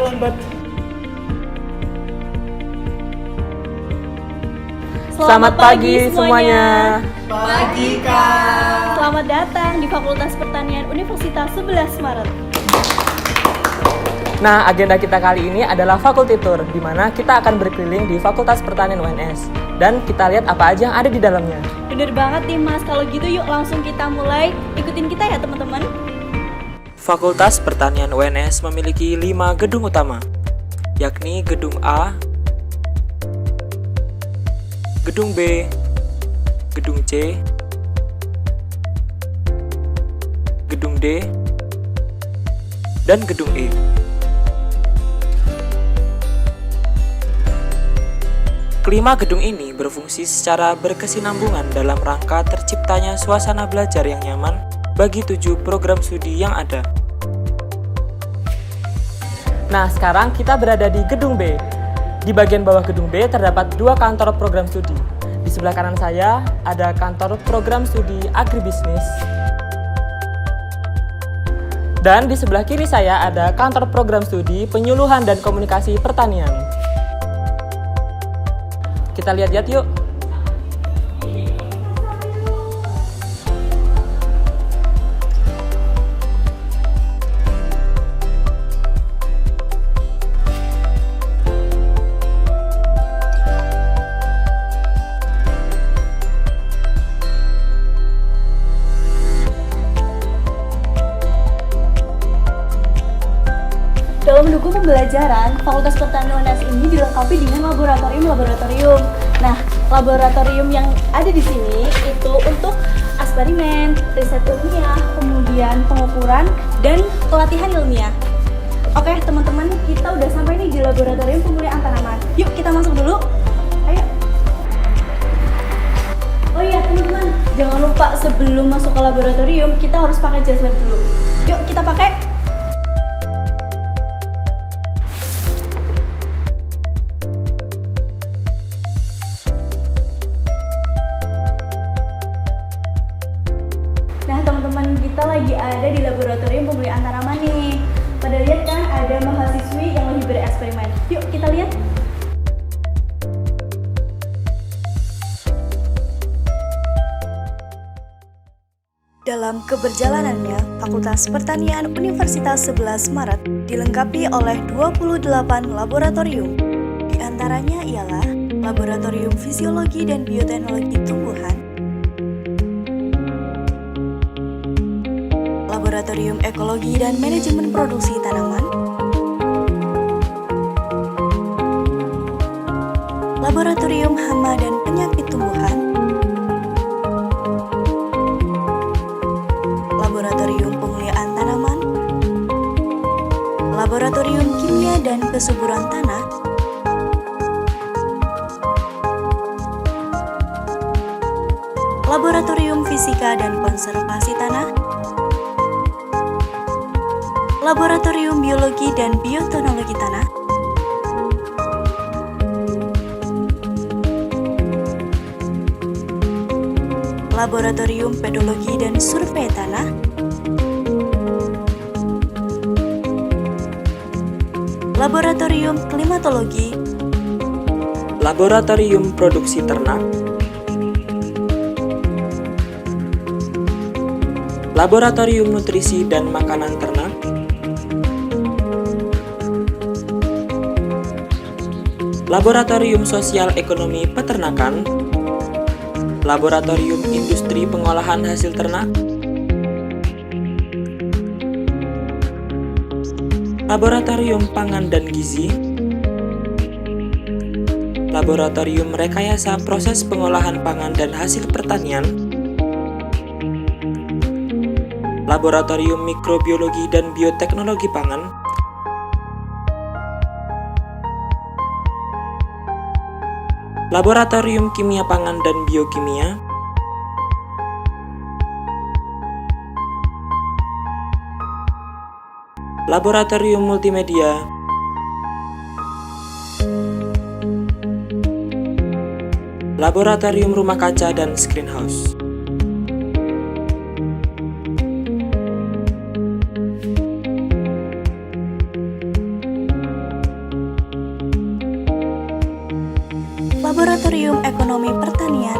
lambat. Selamat pagi semuanya. Pagi, Kak. Selamat datang di Fakultas Pertanian Universitas 11 Maret. Nah, agenda kita kali ini adalah Faculty Tour, di mana kita akan berkeliling di Fakultas Pertanian UNS. Dan kita lihat apa aja yang ada di dalamnya. Bener banget nih Mas, kalau gitu yuk langsung kita mulai. Ikutin kita ya teman-teman. Fakultas Pertanian UNS memiliki 5 gedung utama, yakni Gedung A, Gedung B, Gedung C, Gedung D, dan Gedung E. Kelima gedung ini berfungsi secara berkesinambungan dalam rangka terciptanya suasana belajar yang nyaman bagi 7 program studi yang ada. Nah, sekarang kita berada di Gedung B. Di bagian bawah Gedung B terdapat 2 kantor program studi. Di sebelah kanan saya ada kantor program studi Agribisnis. Dan di sebelah kiri saya ada kantor program studi Penyuluhan dan Komunikasi Pertanian. Kita lihat-lihat yuk. Dalam mendukung pembelajaran, Fakultas Pertanian UNS ini dilengkapi dengan laboratorium. Nah, laboratorium yang ada di sini itu untuk eksperimen, riset ilmiah, kemudian pengukuran, dan pelatihan ilmiah. Oke teman-teman, kita udah sampai nih di laboratorium pemulihan tanaman. Yuk kita masuk dulu. Ayo. Oh iya teman-teman, jangan lupa sebelum masuk ke laboratorium kita harus pakai jas lab dulu. Yuk kita pakai. Nah teman-teman, kita lagi ada di laboratorium pemulihan tanaman nih. Pada lihat kan ada mahasiswi yang lagi bereksperimen. Yuk kita lihat. Dalam keberjalanannya, Fakultas Pertanian Universitas 11 Maret dilengkapi oleh 28 laboratorium. Di antaranya ialah Laboratorium Fisiologi dan Bioteknologi Tumbuhan, Laboratorium Ekologi dan Manajemen Produksi Tanaman, Laboratorium Hama dan Penyakit Tumbuhan, Laboratorium Pemulihan Tanaman, Laboratorium Kimia dan Kesuburan Tanah, Laboratorium Fisika dan Konservasi Tanah, Laboratorium Biologi dan Bioteknologi Tanah, Laboratorium Pedologi dan Survei Tanah, Laboratorium Klimatologi, Laboratorium Produksi Ternak, Laboratorium Nutrisi dan Makanan Ternak, Laboratorium Sosial Ekonomi Peternakan, Laboratorium Industri Pengolahan Hasil Ternak, Laboratorium Pangan dan Gizi, Laboratorium Rekayasa Proses Pengolahan Pangan dan Hasil Pertanian, Laboratorium Mikrobiologi dan Bioteknologi Pangan, Laboratorium Kimia Pangan dan Biokimia, Laboratorium Multimedia, Laboratorium Rumah Kaca dan Screenhouse. Laboratorium Ekonomi Pertanian,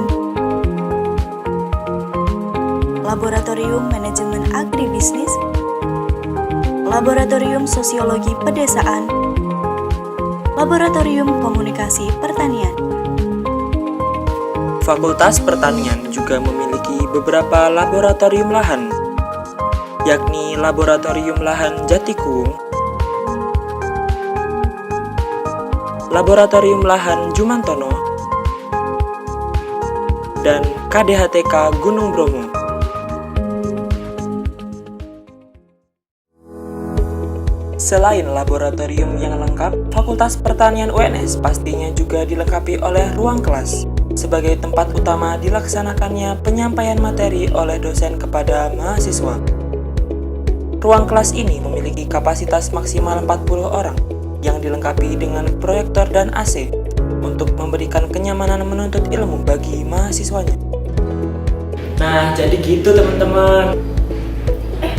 Laboratorium Manajemen Agribisnis, Laboratorium Sosiologi Pedesaan, Laboratorium Komunikasi Pertanian. Fakultas Pertanian juga memiliki beberapa laboratorium lahan, yakni Laboratorium Lahan Jatikuwung, Laboratorium Lahan Jumantono, dan KDHTK Gunung Bromo. Selain laboratorium yang lengkap, Fakultas Pertanian UNS pastinya juga dilengkapi oleh ruang kelas sebagai tempat utama dilaksanakannya penyampaian materi oleh dosen kepada mahasiswa. Ruang kelas ini memiliki kapasitas maksimal 40 orang yang dilengkapi dengan proyektor dan AC untuk memberikan kenyamanan menuntut ilmu bagi mahasiswanya. Nah, jadi gitu teman-teman.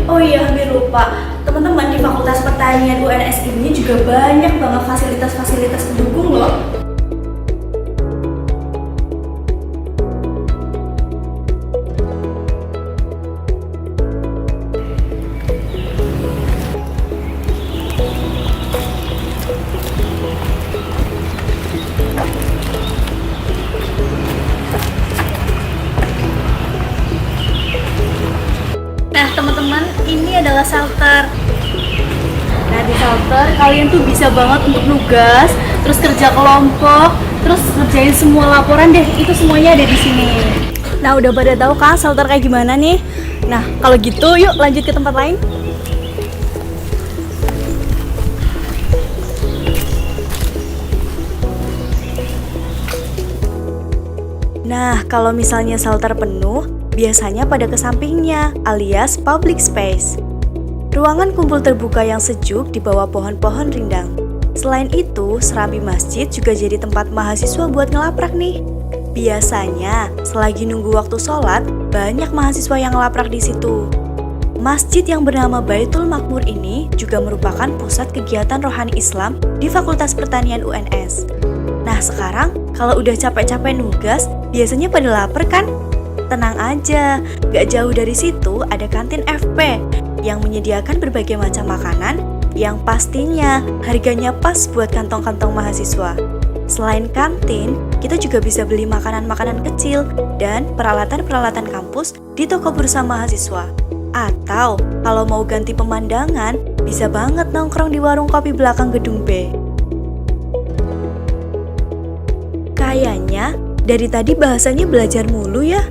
Oh iya, hampir lupa. Teman-teman di Fakultas Pertanian UNS ini juga banyak banget fasilitas-fasilitas pendukung loh. Nah teman-teman, ini adalah shelter. Nah di shelter kalian tuh bisa banget untuk nugas, terus kerja kelompok, terus ngerjain semua laporan deh. Itu semuanya ada di sini. Nah udah pada tahu kan shelter kayak gimana nih? Nah kalau gitu yuk lanjut ke tempat lain. Nah, kalau misalnya shelter penuh, biasanya pada ke sampingnya, alias public space. Ruangan kumpul terbuka yang sejuk di bawah pohon-pohon rindang. Selain itu, serambi masjid juga jadi tempat mahasiswa buat ngelaprak nih. Biasanya, selagi nunggu waktu sholat, banyak mahasiswa yang ngelaprak di situ. Masjid yang bernama Baitul Makmur ini juga merupakan pusat kegiatan rohani Islam di Fakultas Pertanian UNS. Nah sekarang, kalau udah capek-capek nugas, biasanya pada lapar kan? Tenang aja, gak jauh dari situ ada kantin FP yang menyediakan berbagai macam makanan yang pastinya harganya pas buat kantong-kantong mahasiswa. Selain kantin, kita juga bisa beli makanan-makanan kecil dan peralatan-peralatan kampus di toko bursa mahasiswa. Atau kalau mau ganti pemandangan, bisa banget nongkrong di warung kopi belakang gedung B. Kayaknya dari tadi bahasanya belajar mulu ya.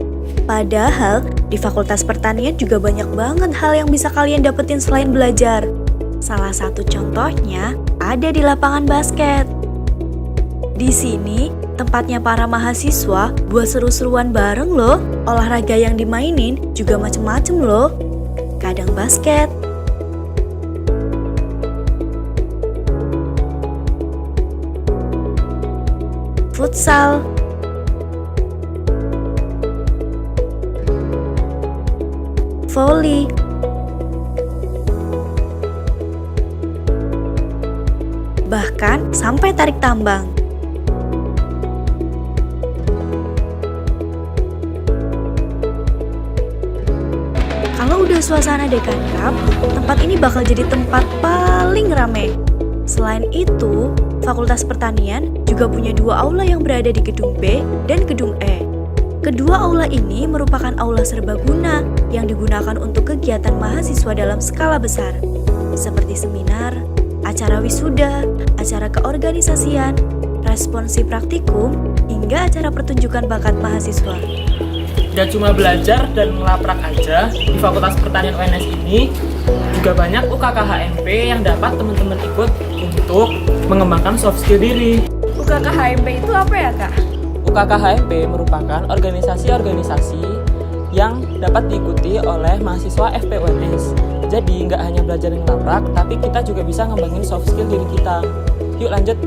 Padahal di Fakultas Pertanian juga banyak banget hal yang bisa kalian dapetin selain belajar. Salah satu contohnya ada di lapangan basket. Di sini tempatnya para mahasiswa buat seru-seruan bareng loh. Olahraga yang dimainin juga macem-macem loh. Kadang basket, futsal, voli, bahkan sampai tarik tambang. Kalau udah suasana dekanrap, tempat ini bakal jadi tempat paling rame. Selain itu, Fakultas Pertanian juga punya 2 aula yang berada di gedung B dan gedung E. Kedua aula ini merupakan aula serbaguna yang digunakan untuk kegiatan mahasiswa dalam skala besar, seperti seminar, acara wisuda, acara keorganisasian, responsi praktikum, hingga acara pertunjukan bakat mahasiswa. Gak cuma belajar dan ngelaprak aja, di Fakultas Pertanian UNS ini juga banyak UKKHMP yang dapat teman-teman ikut untuk mengembangkan soft skill diri. UKKHMP itu apa ya kak? UKKHMP merupakan organisasi-organisasi yang dapat diikuti oleh mahasiswa FP UNS. Jadi nggak hanya belajar ngelaprak, tapi kita juga bisa ngembangin soft skill diri kita. Yuk lanjut.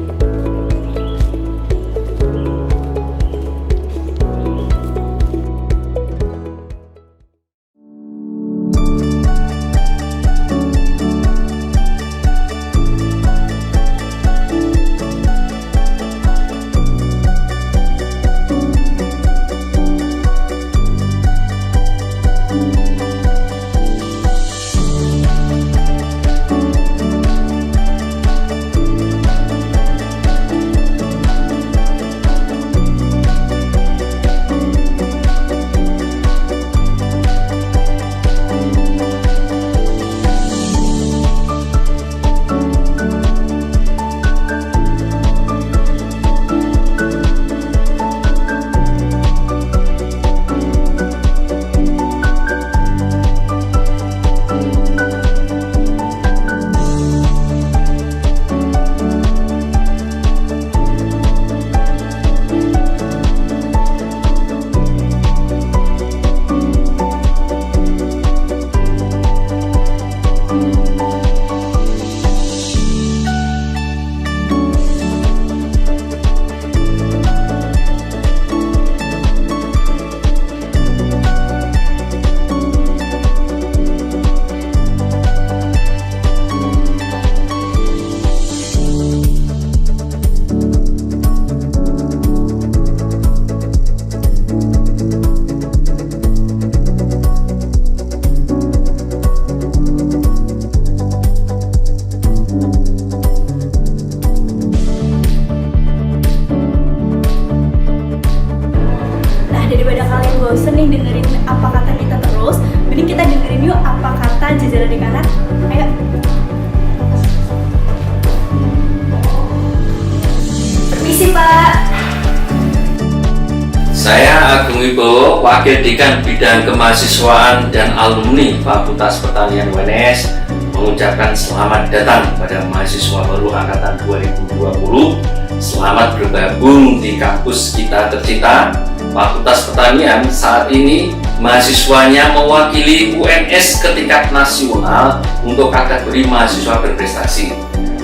Saya Agung Wibowo, Wakil Dekan Bidang Kemahasiswaan dan Alumni Fakultas Pertanian UNS, mengucapkan selamat datang pada mahasiswa baru angkatan 2020. Selamat bergabung di kampus kita tercinta. Fakultas Pertanian saat ini mahasiswanya mewakili UNS ke tingkat nasional untuk kategori mahasiswa berprestasi.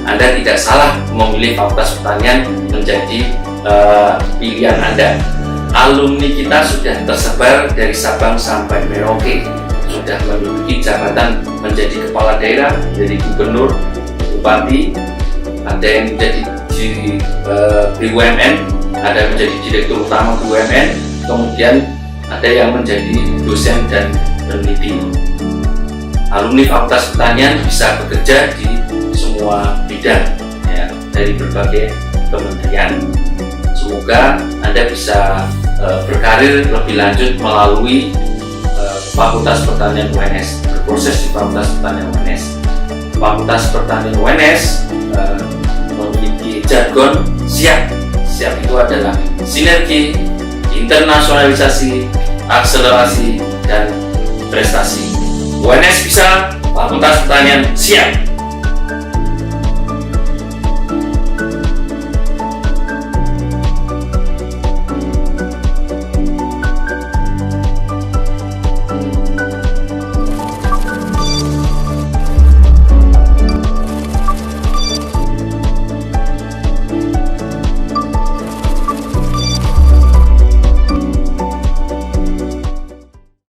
Anda tidak salah memilih Fakultas Pertanian menjadi pilihan Anda. Alumni kita sudah tersebar dari Sabang sampai Merauke, sudah menduduki jabatan menjadi kepala daerah, jadi gubernur, bupati, ada yang menjadi di BUMN, ada menjadi direktur utama BUMN, kemudian ada yang menjadi dosen dan peneliti. Alumni Fakultas Pertanian bisa bekerja di semua bidang, ya, dari berbagai kementerian. Semoga Anda bisa berkarir lebih lanjut melalui Fakultas Pertanian UNS, berproses di Fakultas Pertanian UNS. Fakultas Pertanian UNS memiliki jargon SIAP. SIAP itu adalah sinergi, internasionalisasi, akselerasi, dan prestasi. UNS bisa, Fakultas Pertanian siap.